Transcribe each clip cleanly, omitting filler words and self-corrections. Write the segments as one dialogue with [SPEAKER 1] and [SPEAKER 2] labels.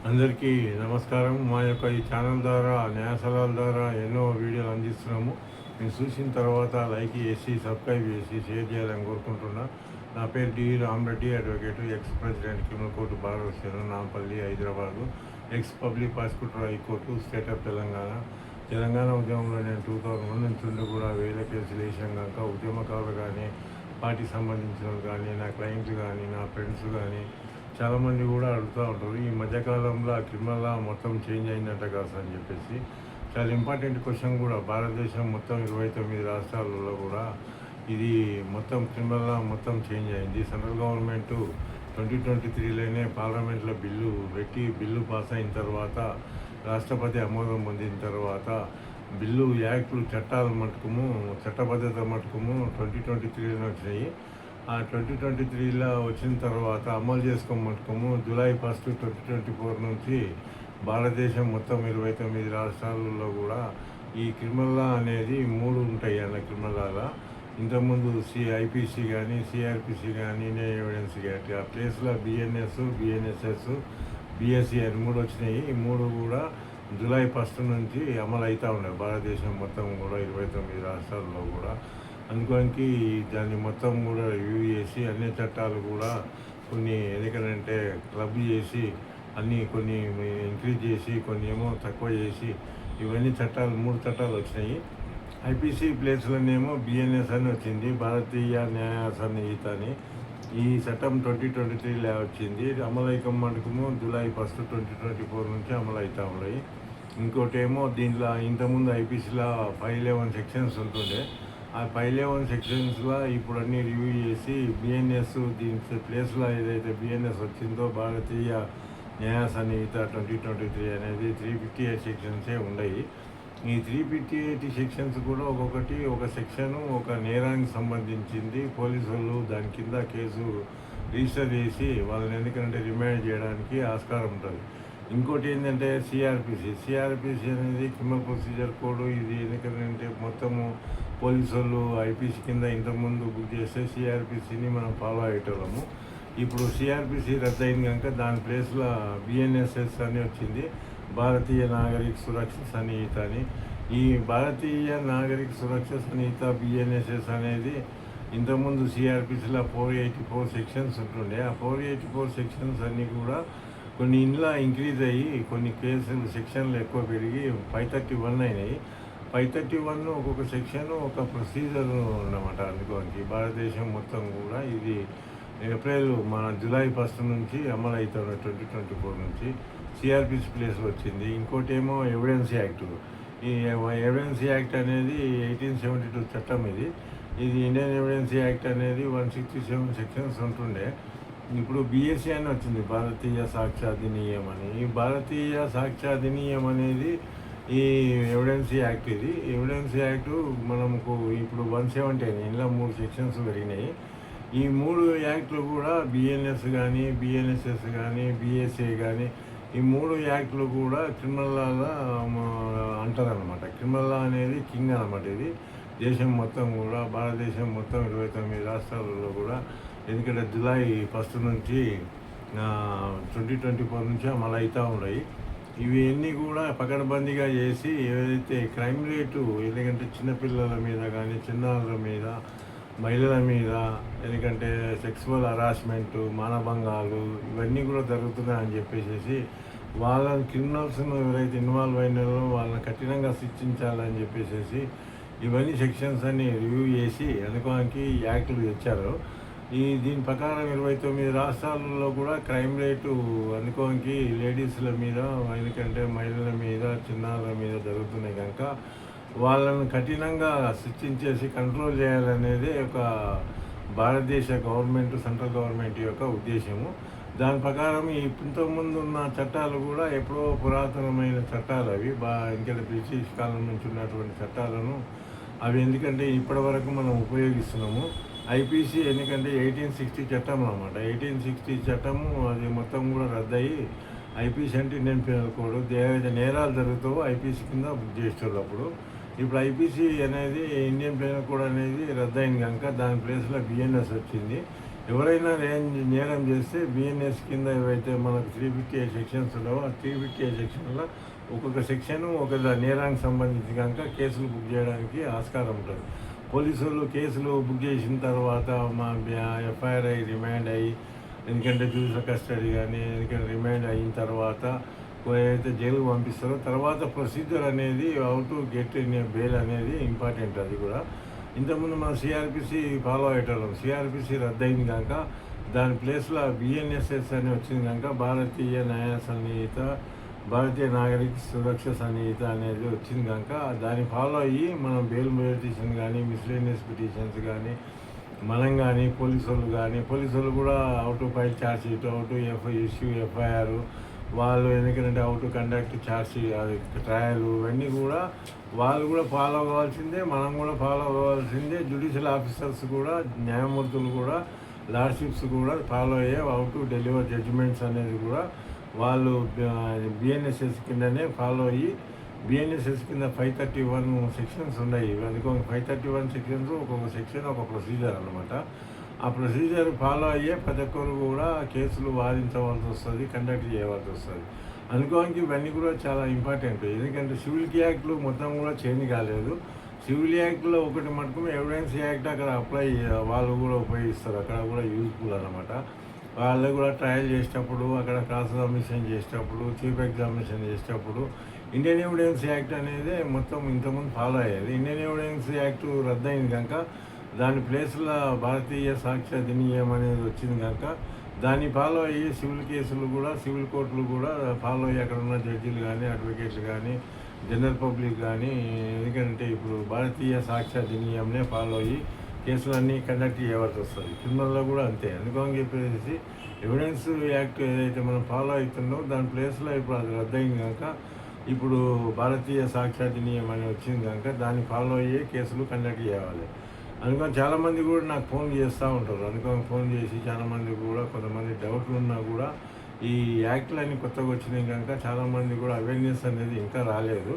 [SPEAKER 1] అందరికీ నమస్కారం. మా యొక్క ఈ ఛానల్ ద్వారా న్యాయ సలహాల ద్వారా ఎన్నో వీడియోలు అందిస్తున్నాము. మీరు చూసిన తర్వాత లైక్ చేసి సబ్స్క్రైబ్ చేసి షేర్ చేయాలని కోరుకుంటున్నా. నా పేరు D Ramareddy, advocate, ex president criminal court bar association, Nampally, Hyderabad, ex public prosecutor high court, state of Telangana. Telangana ఉద్యమంలో నేను 2001 నుంచి ఉండి కూడా వేల కేసులు వేసాం కనుక ఉద్యమకారులు కానీ, పార్టీకి సంబంధించిన వాళ్ళు కానీ, నా క్లయింట్లు కానీ, నా ఫ్రెండ్స్ కానీ చాలామంది కూడా అడుగుతూ ఉంటారు, ఈ మధ్యకాలంలో ఆ క్రిమినల్ లా మొత్తం చేంజ్ అయిందంట కదా అని చెప్పేసి. చాలా ఇంపార్టెంట్ క్వశ్చన్ కూడా. భారతదేశం మొత్తం 29 రాష్ట్రాలలో కూడా ఇది మొత్తం క్రిమినల్ లా మొత్తం చేంజ్ అయింది. సెంట్రల్ గవర్నమెంట్ 2023లోనే పార్లమెంట్లో బిల్లు పెట్టి బిల్లు పాస్ అయిన తర్వాత రాష్ట్రపతి ఆమోదం పొందిన తర్వాత బిల్లు యాక్ట్లు చట్టాల మటుకుము చట్టబద్ధత మటుకుము 2023లోనే వచ్చినాయి. ఆ 2023లో వచ్చిన తర్వాత అమలు చేసుకోమటుకోము జూలై 1, 2024 నుంచి భారతదేశం మొత్తం 29 రాష్ట్రాలలో కూడా ఈ క్రిమినల్ లా అనేది 3 ఉంటాయి అన్న క్రిమినల్ లాగా. ఇంతకుముందు ఐపీసీ కానీ, సిఆర్పిసి కానీ, ఎవిడెన్స్ కానీ, ఆ ప్లేస్లో బిఎన్ఎస్, బిఎన్ఎస్ఎస్, బిఎస్సి అని 3 వచ్చినాయి. ఈ 3 కూడా జూలై 1 నుంచి అమలు అవుతూ ఉన్నాయి భారతదేశం మొత్తం కూడా 29 రాష్ట్రాల్లో కూడా. అందుకోనికి దాన్ని మొత్తం కూడా రివ్యూ చేసి అన్ని చట్టాలు కూడా కొన్ని ఎందుకంటే క్లబ్ చేసి కొన్ని ఇంక్రీజ్ చేసి కొన్ని ఏమో తక్కువ చేసి ఇవన్నీ చట్టాలు 3 చట్టాలు వచ్చినాయి. ఐపీసీ ప్లేస్లోనేమో బిఎన్ఎస్ అని వచ్చింది, భారతీయ న్యాయ సన్నిహిత అని. ఈ చట్టం 2023లో వచ్చింది. అమలైకం మటుకుము జూలై 1, 2024 నుంచి అమలు అవుతూ ఉన్నాయి. ఇంకోటి ఏమో దీంట్లో ఇంతకుముందు ఐపీసీలో 511 సెక్షన్స్ ఉంటుండే. ఆ 511 సెక్షన్స్లో ఇప్పుడు అన్నీ రివ్యూ చేసి బిఎన్ఎస్ దీని ప్లేస్లో ఏదైతే బిఎన్ఎస్ వచ్చిందో భారతీయ న్యాయ సన్నిహిత 2023 అనేది 358 సెక్షన్సే ఉన్నాయి. ఈ 358 సెక్షన్స్ కూడా ఒక్కొక్కటి ఒక సెక్షను ఒక నేరానికి సంబంధించింది. పోలీసు వాళ్ళు దాని కింద కేసు రిజిస్టర్ చేసి వాళ్ళని ఎందుకంటే రిమాండ్ చేయడానికి ఆస్కారం ఉంటుంది. ఇంకోటి ఏంటంటే సిఆర్పిసి అనేది క్రిమినల్ ప్రొసీజర్ కోడ్. ఇది ఎందుకంటే మొత్తము పోలీసు వాళ్ళు ఐపీసీ కింద ఇంతకుముందు బుక్ చేస్తే సిఆర్పిసిని మనం ఫాలో అయ్యేటోళ్ళము. ఇప్పుడు సిఆర్పిసి రద్దయింది కనుక దాని ప్లేస్లో బిఎన్ఎస్ఎస్ అని వచ్చింది, భారతీయ నాగరిక సురక్ష సన్నిహిత అని. ఈ భారతీయ నాగరిక సురక్ష సన్నిహిత బిఎన్ఎస్ఎస్ అనేది ఇంతకుముందు సిఆర్పిసిలో 484 సెక్షన్స్ ఉంటుండే. ఆ 484 సెక్షన్స్ అన్నీ కూడా కొన్ని ఇంట్లో ఇంక్రీజ్ అయ్యి కొన్ని కేసులు సెక్షన్లు ఎక్కువ పెరిగి 531 అయినాయి. 531 ఒక్కొక్క సెక్షన్ ఒక ప్రొసీజర్ అన్నమాట. అందుకోనికి భారతదేశం మొత్తం కూడా ఇది జూలై 1 నుంచి అమలు అవుతున్న 2024 నుంచి సిఆర్పిసి ప్లేస్ వచ్చింది. ఇంకోటి ఏమో ఎవిడెన్స్ యాక్ట్. ఈ ఎవిడెన్స్ యాక్ట్ అనేది 1872 చట్టం. ఇది ఇండియన్ ఎవిడెన్స్ యాక్ట్ అనేది 167 సెక్షన్స్ ఉంటుండే. ఇప్పుడు బిఎస్సి అని వచ్చింది, భారతీయ సాక్ష్యాధినియం అని. ఈ భారతీయ సాక్ష్యాధినియం అనేది ఈ ఎవిడెన్స్ యాక్ట్. ఇది ఎవిడెన్స్ యాక్ట్ మనకు ఇప్పుడు 170 ఇందులో 3 సెక్షన్స్ పెరిగినాయి. ఈ 3 యాక్ట్లు కూడా బిఎన్ఎస్ కానీ, బిఎన్ఎస్ఎస్ కానీ, బిఎస్ఏ కానీ ఈ 3 యాక్ట్లు కూడా క్రిమినల్ లాగా అంటారనమాట. క్రిమినల్ లా అనేది కింగ్ అనమాట. ఇది దేశం మొత్తం కూడా భారతదేశం మొత్తం 29 రాష్ట్రాలలో కూడా ఎందుకంటే జూలై 1 నుంచి 2024 నుంచి అమలు అవుతూ ఉన్నాయి. ఇవి అన్నీ కూడా పకడ్బందీగా చేసి ఏదైతే క్రైమ్ రేటు ఎందుకంటే చిన్నపిల్లల మీద కానీ, చిన్నారుల మీద, మహిళల మీద ఎందుకంటే సెక్సువల్ హరాస్మెంటు, మానభంగాలు ఇవన్నీ కూడా జరుగుతున్నాయని చెప్పేసి వాళ్ళని క్రిమినల్స్ను ఎవరైతే ఇన్వాల్వ్ అయినారో వాళ్ళని కఠినంగా శిక్షించాలని చెప్పేసి ఇవన్నీ సెక్షన్స్ అన్ని రివ్యూ చేసి అనుకోనికి యాక్టులు తెచ్చారు. దీని ప్రకారం 29 రాష్ట్రాలలో కూడా క్రైమ్ రేటు అనుకోనికి లేడీస్ల మీద ఎందుకంటే మహిళల మీద, చిన్నారుల మీద జరుగుతున్నాయి కనుక వాళ్ళను కఠినంగా శిక్షించేసి కంట్రోల్ చేయాలనేది ఒక భారతదేశ గవర్నమెంట్, సెంట్రల్ గవర్నమెంట్ యొక్క ఉద్దేశము. దాని ప్రకారం ఇంతకుముందు ఉన్న చట్టాలు కూడా ఎప్పుడో పురాతనమైన చట్టాలు అవి. ఎందుకంటే బ్రిటిష్ కాలం నుంచి ఉన్నటువంటి చట్టాలను అవి ఎందుకంటే ఇప్పటి వరకు మనం ఉపయోగిస్తున్నాము. ఐపీసీ ఎందుకంటే 1860 చట్టం అన్నమాట. 1860 చట్టము అది మొత్తం కూడా రద్దయి ఐపీసీ అంటే ఇండియన్ పీనల్ కోడ్. ఏదైతే నేరాలు జరుగుతావో ఐపీసీ కింద బుక్ చేసేవాళ్ళు అప్పుడు. ఇప్పుడు ఐపీసీ అనేది ఇండియన్ పీనల్ కోడ్ అనేది రద్దయింది కనుక దాని ప్లేస్లో బిఎన్ఎస్ వచ్చింది. ఎవరైనా నేరం చేస్తే బిఎన్ఎస్ కింద ఏవైతే మనకు 358 సెక్షన్స్ ఉన్నావో ఆ 358 సెక్షన్లో ఒక్కొక్క సెక్షన్ ఒక నేరానికి సంబంధించి కనుక కేసులు బుక్ చేయడానికి ఆస్కారం ఉంటుంది. పోలీసులు కేసులు బుక్ చేసిన తర్వాత మా ఎఫ్ఐఆర్ అయ్యి రిమాండ్ అయ్యి, ఎందుకంటే జ్యుడిషియల్ కస్టడీ కానీ ఎందుకంటే రిమాండ్ అయిన తర్వాత ఏదైతే జైలుకు పంపిస్తారో తర్వాత ప్రొసీజర్ అనేది how to get in bail అనేది ఇంపార్టెంట్. అది కూడా ఇంతకుముందు మనం సిఆర్పిసి ఫాలో అయ్యేటోళ్ళం. సిఆర్పిసి రద్దయింది కనుక దాని ప్లేస్లో బిఎన్ఎస్ఎస్ అని వచ్చింది కనుక భారతీయ న్యాయ సన్నిహిత, భారతీయ నాగరిక సురక్ష సన్నిహిత అనేది వచ్చింది కనుక దాన్ని ఫాలో అయ్యి మనం బెయిల్ పిటిషన్ కానీ మిస్లేనియస్ పిటిషన్స్ కానీ మనం కానీ పోలీసు కూడా how to file charge sheet, how to issue FIR, వాళ్ళు ఎందుకంటే హౌ టు కండక్ట్ ఛార్జ్ అది ట్రయల్, ఇవన్నీ కూడా వాళ్ళు కూడా ఫాలో అవ్వాల్సిందే, మనం కూడా ఫాలో అవ్వాల్సిందే. జ్యుడిషియల్ ఆఫీసర్స్ కూడా, న్యాయమూర్తులు కూడా, లార్డ్షిప్స్ కూడా ఫాలో అయ్యే హౌ టు డెలివర్ జడ్జిమెంట్స్ అనేది కూడా వాళ్ళు బిఎన్ఎస్ఎస్ కిందనే ఫాలో అయ్యి, బిఎన్ఎస్ఎస్ కింద 531 సెక్షన్స్ ఉన్నాయి. అందుకో 531 సెక్షన్స్ ఒక్కొక్క సెక్షన్ ఒక ప్రొసీజర్ అనమాట. ఆ ప్రొసీజర్ ఫాలో అయ్యే ప్రతి ఒక్కరు కూడా కేసులు వాదించవలసి వస్తుంది, కండక్ట్ చేయవలసి వస్తుంది. అనుకోనికి ఇవన్నీ కూడా చాలా ఇంపార్టెంట్. ఎందుకంటే సివిల్ యాక్ట్లు మొత్తం కూడా చేంజ్ కాలేదు. సివిల్ యాక్ట్లో ఒకటి మటుకు ఎవిడెన్స్ యాక్ట్ అక్కడ అప్లై వాళ్ళు కూడా ఉపయోగిస్తారు, అక్కడ కూడా యూజ్ఫుల్ అనమాట. వాళ్ళు కూడా ట్రయల్ చేసేటప్పుడు, అక్కడ క్రాస్ ఎగ్జామినేషన్ చేసేటప్పుడు, చీఫ్ ఎగ్జామినేషన్ చేసేటప్పుడు ఇండియన్ ఎవిడెన్స్ యాక్ట్ అనేది మొత్తం ఇంతకుముందు ఫాలో అయ్యేది. ఇండియన్ ఎవిడెన్స్ యాక్ట్ రద్దయింది కనుక దాని ప్లేస్లో భారతీయ సాక్ష్య అధినియం అనేది వచ్చింది కనుక దాన్ని ఫాలో అయ్యి సివిల్ కేసులు కూడా, సివిల్ కోర్టులు కూడా ఫాలో అయ్యి అక్కడ ఉన్న జడ్జీలు కానీ, అడ్వకేట్లు కానీ, జనరల్ పబ్లిక్ కానీ, ఎందుకంటే ఇప్పుడు భారతీయ సాక్ష్య అధినియంనే ఫాలో అయ్యి కేసులన్నీ కండక్ట్ చేయవలసి వస్తుంది. క్రిమినల్లో కూడా అంతే. అందుకని చెప్పేసి ఎవిడెన్స్ యాక్ట్ ఏదైతే మనం ఫాలో అవుతుందో దాని ప్లేస్లో ఇప్పుడు అది రద్దయింది కనుక ఇప్పుడు భారతీయ సాక్ష్య అధినియం అని వచ్చింది కనుక దాన్ని ఫాలో అయ్యే కేసులు కండక్ట్ చేయాలి. అందుకని చాలామంది కూడా నాకు ఫోన్ చేస్తూ ఉంటారు. అందుకని ఫోన్ చేసి చాలామంది కూడా కొంతమంది డౌట్లు ఉన్నా కూడా ఈ యాక్ట్లన్నీ కొత్తగా వచ్చినాయి కనుక చాలామంది కూడా అవేర్నెస్ అనేది ఇంకా రాలేదు.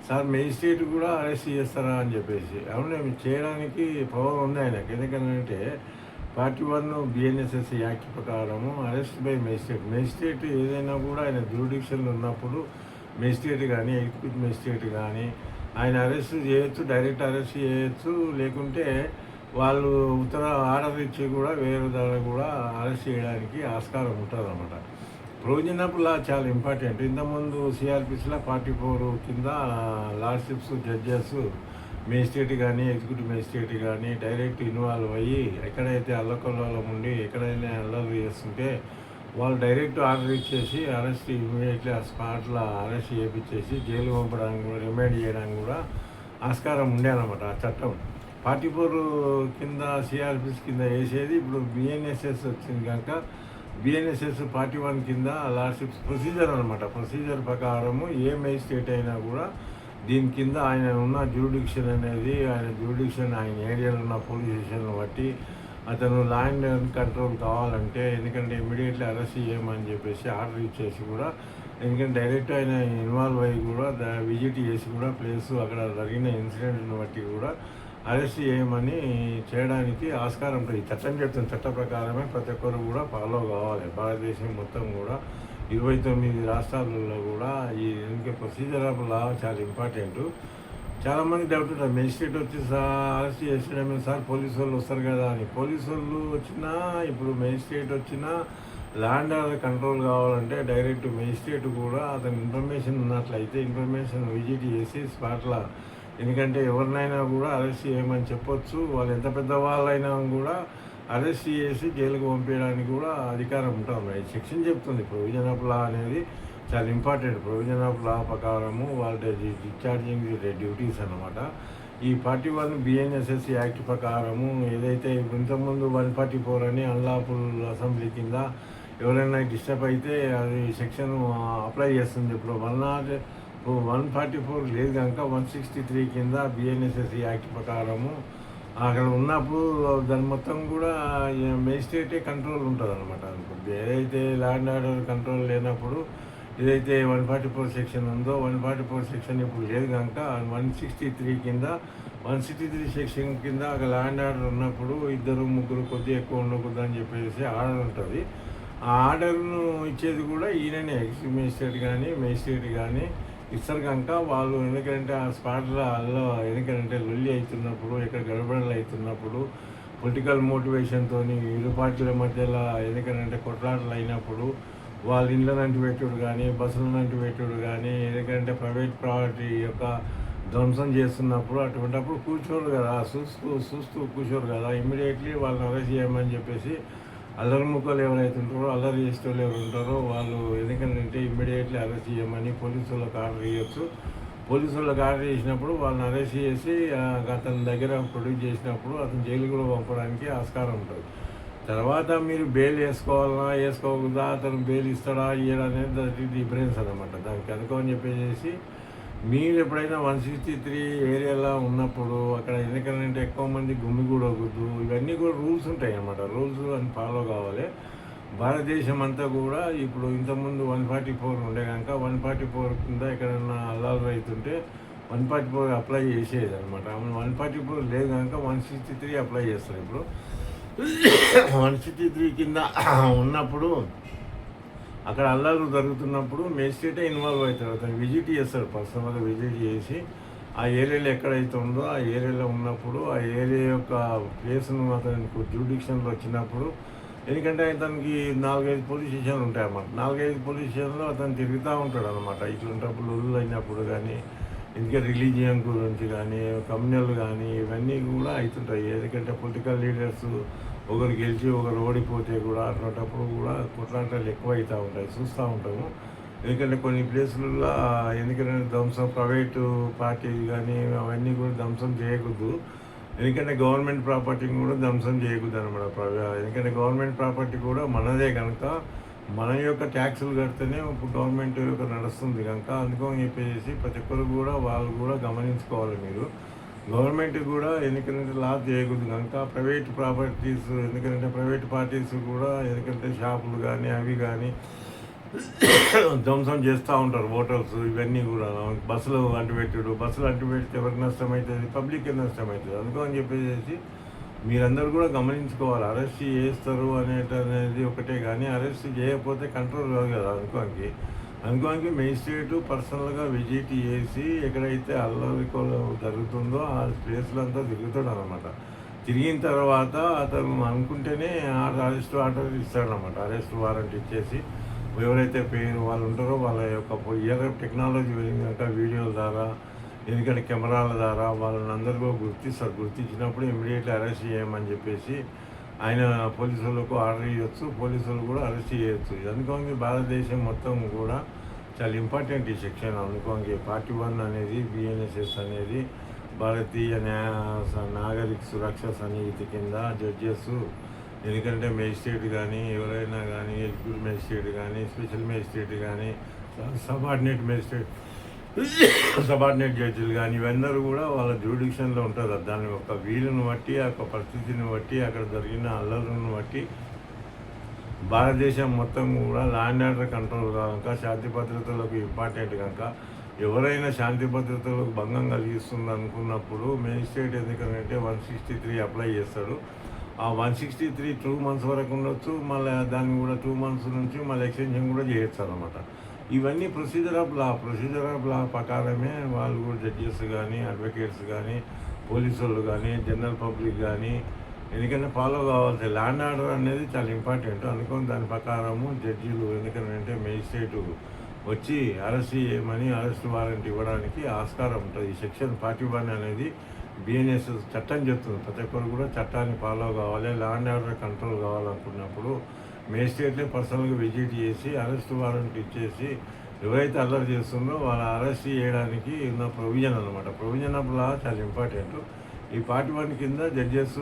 [SPEAKER 1] సార్ మెజిస్ట్రేట్ కూడా అరెస్ట్ చేస్తారా అని చెప్పేసి, అవును చేయడానికి పవర్ ఉంది ఆయనకి. ఎందుకంటే 41 బిఎన్ఎస్ఎస్ యాక్ట్ ప్రకారము అరెస్ట్ బై మెజిస్ట్రేట్ ఏదైనా కూడా ఆయన జ్యూరిడిక్షన్లో ఉన్నప్పుడు మెజిస్ట్రేట్ కానీ, ఎగ్జిక్యూటివ్ మెజిస్ట్రేట్ కానీ ఆయన అరెస్ట్ చేయొచ్చు, డైరెక్ట్ అరెస్ట్ చేయొచ్చు, లేకుంటే వాళ్ళు ఉత్తర ఆర్డర్ ఇచ్చి కూడా వేరే ద్వారా కూడా అరెస్ట్ చేయడానికి ఆస్కారం ఉంటుంది అన్నమాట. ప్రొవిజన్ ఆఫ్ లా చాలా ఇంపార్టెంట్. ఇంతకుముందు సిఆర్పిసిలో 44 కింద లార్డ్షిప్స్, జడ్జెస్, మేజిస్ట్రేట్ కానీ, ఎగ్జిక్యూటివ్ మేజిస్ట్రేట్ కానీ డైరెక్ట్ ఇన్వాల్వ్ అయ్యి ఎక్కడైతే అల్లకల్లోలం ఉండి ఎక్కడైనా అల్లర్లు చేస్తుంటే వాళ్ళు డైరెక్ట్ ఆర్డర్ ఇచ్చేసి అరెస్ట్ ఇమీడియట్లీ ఆ స్పాట్లో అరెస్ట్ చేయించేసి జైలు పంపడానికి కూడా, రిమాండ్ చేయడానికి కూడా ఆస్కారం ఉండేనమాట ఆ చట్టం. 44 కింద సిఆర్పిసి కింద వేసేది ఇప్పుడు బిఎన్ఎస్ఎస్ వచ్చింది కనుక బిఎన్ఎస్ఎస్ 41 కింద లార్డ్షిప్స్ ప్రొసీజర్ అనమాట. ప్రొసీజర్ ప్రకారము ఏ మేజిస్ట్రేట్ అయినా కూడా దీని కింద ఆయన ఉన్న జ్యూరిడిక్షన్ అనేది, ఆయన ఏరియాలో ఉన్న పోలీస్ స్టేషన్ను బట్టి అతను లా అండ్ కంట్రోల్ కావాలంటే, ఎందుకంటే ఇమీడియట్లీ అరెస్ట్ చేయమని చెప్పేసి ఆర్డర్ ఇచ్చేసి కూడా, ఎందుకంటే డైరెక్ట్ ఆయన ఇన్వాల్వ్ అయ్యి కూడా విజిట్ చేసి కూడా ప్లేస్ అక్కడ జరిగిన ఇన్సిడెంట్ని బట్టి కూడా అరెస్ట్ చేయమని చేయడానికి ఆస్కారం ఉంటుంది. ఈ చట్టం చెప్తున్న చట్ట ప్రకారమే ప్రతి ఒక్కరు కూడా ఫాలో కావాలి. భారతదేశం మొత్తం కూడా 29 రాష్ట్రాలలో కూడా ఈ ప్రొసీజర్ ఆఫ్ లా చాలా ఇంపార్టెంట్. చాలామంది డౌట్ ఉంటుంది, మెజిస్ట్రేట్ వచ్చి అరెస్ట్ చేసేయడమే సార్ పోలీసు వాళ్ళు వస్తారు కదా అని. పోలీసు వాళ్ళు వచ్చినా, ఇప్పుడు మెజిస్ట్రేట్ వచ్చినా ల్యాండ్ ఆర్డర్ కంట్రోల్ కావాలంటే డైరెక్ట్ మెజిస్ట్రేట్ కూడా అతని ఇన్ఫర్మేషన్ ఉన్నట్లయితే ఇన్ఫర్మేషన్ విజిట్ చేసి స్పాట్లో, ఎందుకంటే ఎవరినైనా కూడా అరెస్ట్ చేయమని చెప్పొచ్చు. వాళ్ళు ఎంత పెద్దవాళ్ళైనా కూడా అరెస్ట్ చేసి జైలుకు పంపించడానికి కూడా అధికారం ఉంటుంది. ఈ సెక్షన్ చెప్తుంది ప్రొవిజన్ ఆఫ్ లా అనేది చాలా ఇంపార్టెంట్. ప్రొవిజన్ ఆఫ్ లా ప్రకారము వాళ్ళ డిశ్చార్జింగ్ డ్యూటీస్ అన్నమాట. ఈ 41 బిఎన్ఎస్ఎస్ యాక్ట్ ప్రకారము ఏదైతే ఇంతకుముందు 144 అని అన్లాఫుల్ అసెంబ్లీ కింద ఎవరైనా డిస్టర్బ్ అయితే అది సెక్షన్ అప్లై చేస్తుంది. ఇప్పుడు 144 లేదు కనుక 163 కింద బిఎన్ఎస్ఎస్ యాక్ట్ ప్రకారము అక్కడ ఉన్నప్పుడు దాని మొత్తం కూడా మేజిస్ట్రేటే కంట్రోల్ ఉంటుంది అనమాట. ఏదైతే ల్యాండ్ ఆర్డర్ కంట్రోల్ లేనప్పుడు ఏదైతే 144 సెక్షన్ ఉందో 144 సెక్షన్ ఇప్పుడు లేదు కనుక 163 కింద 163 సెక్షన్ కింద ఒక ల్యాండ్ ఆర్డర్ ఉన్నప్పుడు 2-3 కొద్దిగా ఎక్కువ ఉండకూడదు అని చెప్పేసి ఆర్డర్ ఉంటుంది. ఆ ఆర్డర్ను ఇచ్చేది కూడా ఈయననే, ఎక్స్ మేజిస్ట్రేట్ కానీ మేజిస్ట్రేట్ కానీ ఇస్తారు కనుక వాళ్ళు ఎందుకంటే ఆ స్పాట్లో ఎందుకంటే లొల్లి అవుతున్నప్పుడు, ఇక్కడ గడబడలు అవుతున్నప్పుడు, పొలిటికల్ మోటివేషన్తో ఇరు పార్టీల మధ్యలో ఎందుకంటే కొట్లాటలు అయినప్పుడు వాళ్ళ ఇళ్ళనంటి పెట్టుడు కానీ, బస్సులనంటి పెట్టుడు కానీ, ఎందుకంటే ప్రైవేట్ ప్రాపర్టీ యొక్క ధ్వంసం చేస్తున్నప్పుడు అటువంటిప్పుడు కూర్చోరు కదా, చూస్తూ కూర్చోరు కదా. ఇమ్మీడియట్లీ వాళ్ళని అరెస్ట్ చేయమని చెప్పేసి అల్లరి ముక్కలు ఎవరైతే ఉంటారో, అల్లరి చేసేవాళ్ళు ఎవరు ఉంటారో వాళ్ళు ఎందుకంటే ఇమ్మీడియట్లీ అరెస్ట్ చేయమని పోలీసులకు ఆర్డర్ చేయొచ్చు. పోలీసులకు ఆర్డర్ చేసినప్పుడు వాళ్ళని అరెస్ట్ చేసి అతని దగ్గర ప్రొడ్యూస్ చేసినప్పుడు అతను జైలు కూడా పంపడానికి ఆస్కారం ఉంటుంది. తర్వాత మీరు బెయిల్ వేసుకోకూడదా, అతను బెయిల్ ఇస్తాడా ఇయ్యడా అనేది దానికి డిఫరెన్స్ అనమాట. దానికి అనుకోని చెప్పేసి మీరు ఎప్పుడైనా 163 ఏరియాలో ఉన్నప్పుడు అక్కడ ఎందుకంటే ఎక్కువ మంది గుమిగూడకూడదు, ఇవన్నీ కూడా రూల్స్ ఉంటాయి అన్నమాట. రూల్స్ అని ఫాలో కావాలి. భారతదేశం అంతా కూడా ఇప్పుడు ఇంతకుముందు 144 ఉండే కనుక 144 కింద ఎక్కడన్నా అల్లాలు రైతుంటే 144 అప్లై చేసేది అనమాట. 144 లేదు కనుక 163 అప్లై చేస్తారు. ఇప్పుడు 163 కింద ఉన్నప్పుడు అక్కడ అల్లాలు జరుగుతున్నప్పుడు మేజిస్ట్రేటే ఇన్వాల్వ్ అవుతాడు. అతను విజిట్ చేస్తాడు, పర్సనల్గా విజిట్ చేసి ఆ ఏరియాలో ఎక్కడైతే ఉందో ఆ ఏరియాలో ఉన్నప్పుడు ఆ ఏరియా యొక్క ప్లేస్ను అతనికి జ్యూడిక్షన్లో వచ్చినప్పుడు, ఎందుకంటే అతనికి 4-5 పోలీస్ స్టేషన్లు ఉంటాయి అన్నమాట. 4-5 పోలీస్ స్టేషన్లో అతను తిరుగుతూ ఉంటాడు అనమాట. ఇట్లాంటప్పుడు లొల్లు అయినప్పుడు కానీ, ఇంకా రిలీజియన్ గురించి కానీ, కమ్యూనల్ కానీ ఇవన్నీ కూడా అవుతుంటాయి. ఎందుకంటే పొలిటికల్ లీడర్స్ ఒకరు గెలిచి ఒకరు ఓడిపోతే కూడా అట్లాంటప్పుడు కూడా కొట్లాటలు ఎక్కువ అవుతూ ఉంటాయి, చూస్తూ ఉంటాము. ఎందుకంటే కొన్ని ప్లేసులలో ఎందుకంటే ధ్వంసం ప్రైవేటు పార్టీ కానీ అవన్నీ కూడా ధ్వంసం చేయకూడదు. ఎందుకంటే గవర్నమెంట్ ప్రాపర్టీని కూడా ధ్వంసం చేయకూడదు అనమాట. ఎందుకంటే గవర్నమెంట్ ప్రాపర్టీ కూడా మనదే కనుక మన యొక్క ట్యాక్సులు కడితేనే గవర్నమెంట్ యొక్క నడుస్తుంది కనుక అందుకని చెప్పేసి ప్రతి ఒక్కరు కూడా వాళ్ళు కూడా గమనించుకోవాలి. మీరు గవర్నమెంట్ కూడా ఎందుకంటే లాస్ చేయకూడదు కనుక ప్రైవేట్ ప్రాపర్టీస్ ఎందుకంటే ప్రైవేట్ పార్టీస్ కూడా ఎందుకంటే షాపులు కానీ అవి కానీ ధ్వంసం చేస్తూ ఉంటారు. హోటల్స్ ఇవన్నీ కూడా బస్సులు అంటుపెట్టుడు, బస్సులు అంటుపెడితే ఎవరికి నష్టం అవుతుంది, పబ్లిక్కి నష్టం అవుతుంది. అందుకని చెప్పేసి మీరందరూ కూడా గమనించుకోవాలి. అరెస్ట్ చేస్తారు అనేది ఒకటే కానీ అరెస్ట్ చేయకపోతే కంట్రోల్ కాదు కదా. అనుకోనికి మేజిస్ట్రేటు పర్సనల్గా విజిట్ చేసి ఎక్కడైతే అల్లరికోలు జరుగుతుందో ఆ ప్లేస్లో అంతా తిరుగుతాడు అనమాట. తిరిగిన తర్వాత అతను అనుకుంటేనే అరెస్ట్ ఆర్డర్ ఇస్తాడనమాట. అరెస్ట్ వారెంట్ ఇచ్చేసి ఎవరైతే పేరు వాళ్ళు ఉంటారో వాళ్ళ యొక్క టెక్నాలజీ కనుక వీడియోల ద్వారా ఎందుకంటే కెమెరాల ద్వారా వాళ్ళని అందరూ కూడా గుర్తించినప్పుడు ఇమ్మీడియట్లీ అరెస్ట్ చేయమని చెప్పేసి ఆయన పోలీసులకు ఆర్డర్ ఇవ్వచ్చు. పోలీసులు కూడా అరెస్ట్ చేయొచ్చు. అందుకోండి భారతదేశం మొత్తం కూడా చాలా ఇంపార్టెంట్ ఈ సెక్షన్. అందుకోండి పార్ట్ 1 అనేది BNSS అనేది భారతీయ నాగరిక సురక్ష సమితి కింద జడ్జెస్ ఎందుకంటే మేజిస్ట్రేట్ కానీ ఎవరైనా కానీ ఎగ్జిక్యూటివ్ మేజిస్ట్రేట్ కానీ స్పెషల్ మేజిస్ట్రేట్ కానీ సబార్డినేట్ జడ్జిలు కానీ ఇవన్నీ కూడా వాళ్ళ జ్యూడిక్షన్లో ఉంటుంది. దాని యొక్క వీలును బట్టి ఆ యొక్క పరిస్థితిని బట్టి అక్కడ జరిగిన అల్లర్లను బట్టి భారతదేశం మొత్తం కూడా ల్యాండ్ ఆర్డర్ కంట్రోల్ కనుక శాంతి భద్రతలకు ఇంపార్టెంట్ కనుక ఎవరైనా శాంతి భద్రతలకు భంగం కలిగిస్తుంది అనుకున్నప్పుడు మేజిస్ట్రేట్ ఎందుకంటే 163 అప్లై చేస్తాడు. ఆ 163 2 months వరకు ఉండొచ్చు. మళ్ళీ దాన్ని కూడా 2 months నుంచి మళ్ళీ ఎక్స్టెన్షన్ కూడా చేయొచ్చు అనమాట. ఇవన్నీ ప్రొసీజర్ ఆఫ్ లా ప్రకారమే వాళ్ళు కూడా జడ్జెస్ కానీ అడ్వకేట్స్ కానీ పోలీసు వాళ్ళు కానీ జనరల్ పబ్లిక్ కానీ ఎందుకంటే ఫాలో కావాల్సి ల్యాండ్ ఆర్డర్ అనేది చాలా ఇంపార్టెంట్. అనుకోని దాని ప్రకారము జడ్జీలు ఎందుకంటే మేజిస్ట్రేటు వచ్చి అరెస్ట్ చేయమని అరెస్ట్ వారెంట్ ఇవ్వడానికి ఆస్కారం ఉంటుంది. ఈ సెక్షన్ 41 అనేది BNSS చట్టం చెప్తుంది. ప్రతి ఒక్కరు కూడా చట్టాన్ని ఫాలో కావాలి. ల్యాండ్ ఆర్డర్ కంట్రోల్ కావాలనుకున్నప్పుడు మేజిస్ట్రేట్లే పర్సనల్గా విజిట్ చేసి అరెస్ట్ వారెంట్ ఇచ్చేసి ఎవరైతే అల్లరి చేస్తుందో వాళ్ళ అరెస్ట్ చేయడానికి ఉన్న ప్రొవిజన్ అనమాట. ప్రొవిజన్ ఆఫ్ లా చాలా ఇంపార్టెంట్. ఈ పార్ట్ 1 కింద జడ్జెస్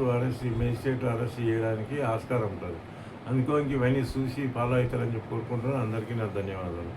[SPEAKER 1] మేజిస్ట్రేట్ అరెస్ట్ చేయడానికి ఆస్కారం ఉంటుంది. అందుకో ఇవన్నీ చూసి ఫాలో అవుతారని చెప్పి కోరుకుంటున్నాను. అందరికీ నా ధన్యవాదాలు.